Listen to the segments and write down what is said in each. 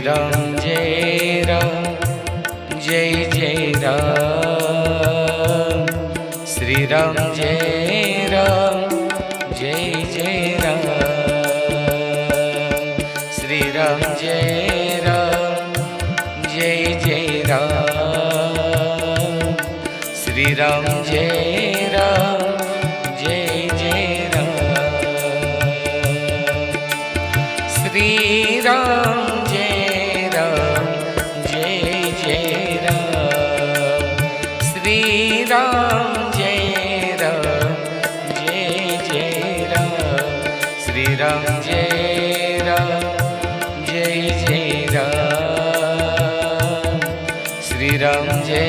Ram Jai Jai Ram. Shri Ram Jai Jai Ram. Shri Ram Jai Jai Ram. Shri Ram Jai Jai Ram. Shri Ram Shri Ram Jai Jai Ram. Shri Ram Jai Jai Ram. Shri Ram Jai Jai Ram. Shri Ram Jai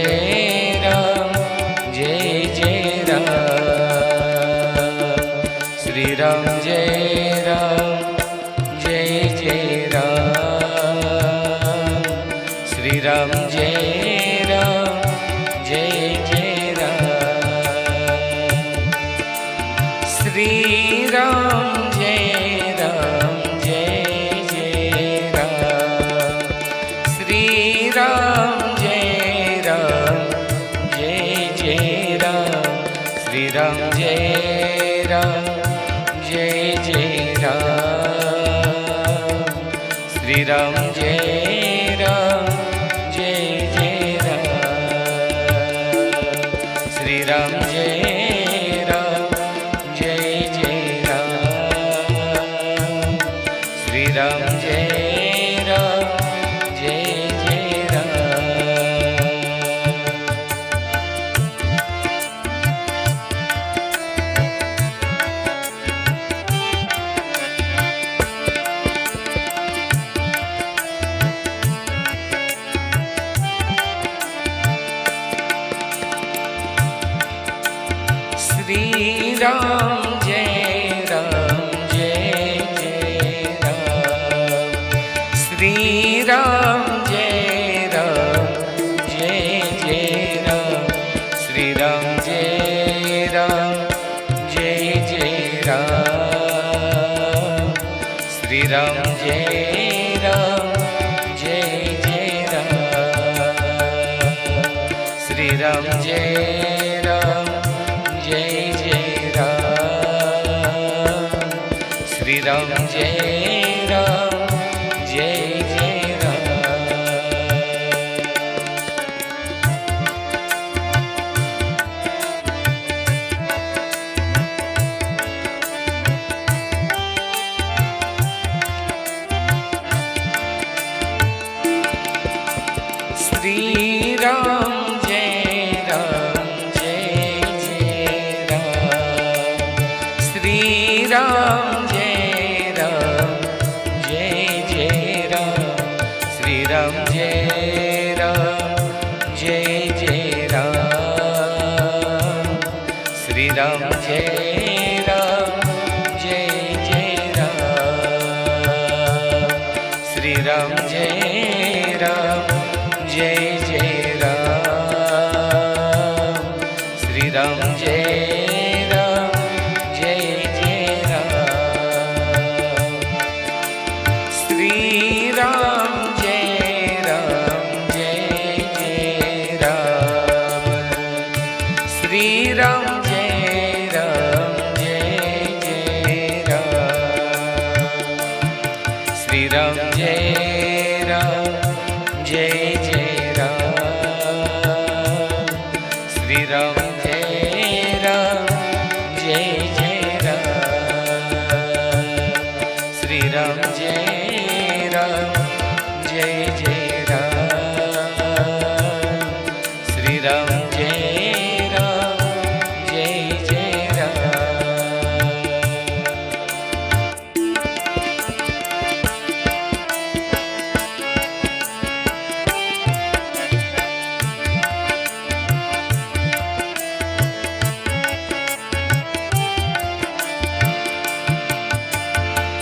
Jai Ram. Shri Ram Shri Ram Jai Jai Ram. Shri Ram Jai Jai Ram. Shri Ram Jai Jai Ram. Shri Ram Jai Shri Ram Jai Ram. Shri Ram Jai Ram.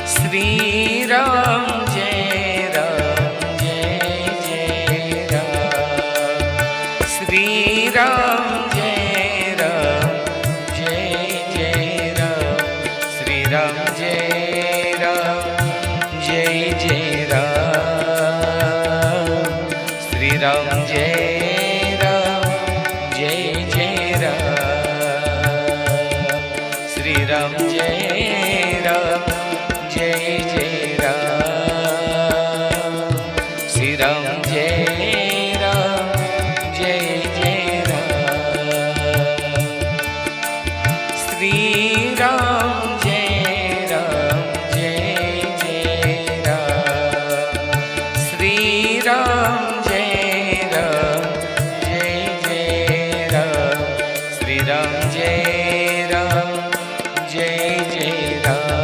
Shri Ram Jai Ram. Shri Ram Jai Ram. Shri Ram Jai Shri Ram Jai Jai Jai Ram. Ram Jai Ram Jai Jai Ram Shri Ram Jai Ram Jai Jai Ram Shri Ram Jai Ram Jai Jai Ram Shri Ram Jai Ram Jai Jai Ram Shri Ram Jai Ram Jai Jai Ram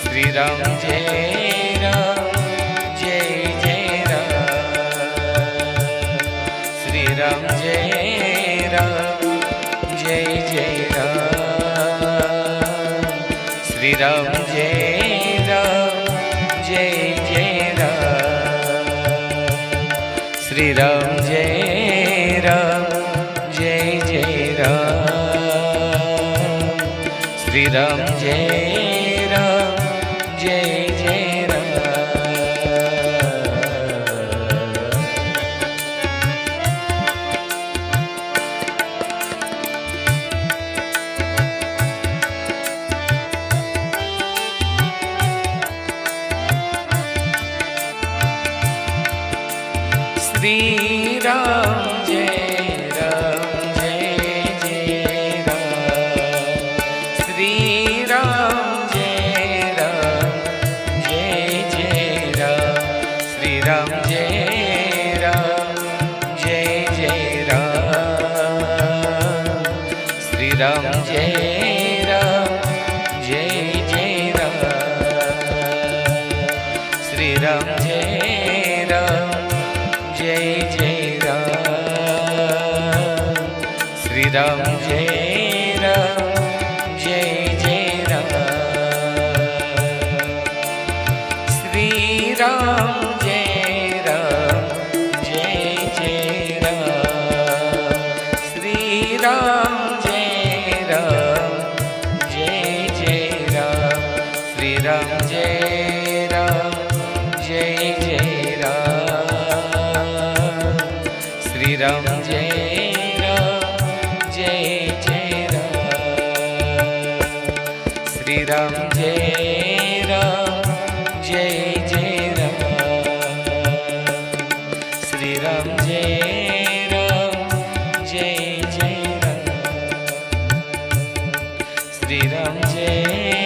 Shri Ram Jai Ram Jai Jai Ram Shri Ram Jai Ram Jai Jai Ram Shri Ram Jai Ram Jai Jai Ram Shri Ram Jai Ram Jai Jai Ram Shri Ram Jai Ram Jai Jai Shri Ram Jai Ram Jai Jai Ram Shri Ram Jai Ram Jai Jai Ram Shri Ram Jai Ram Jai Jai Ram Shri Ram Jai Ram Jai Jai Ram Shri Ram Jai Ram Jai Jai Ram Shri Ram Jai Ram Jai Jai Ram Shri Ram Jai Ram Jai Jai Ram Shri Ram Jai Ram Jai Jai Ram Shri Ram Jai Ram Jai Jai Ram Shri Ram Jai Ram Jai Jai Ram Shri Ram Jai Ram Jai Jai Ram Shri Ram Jai Ram Jai Jai Ram Shri Ram Jai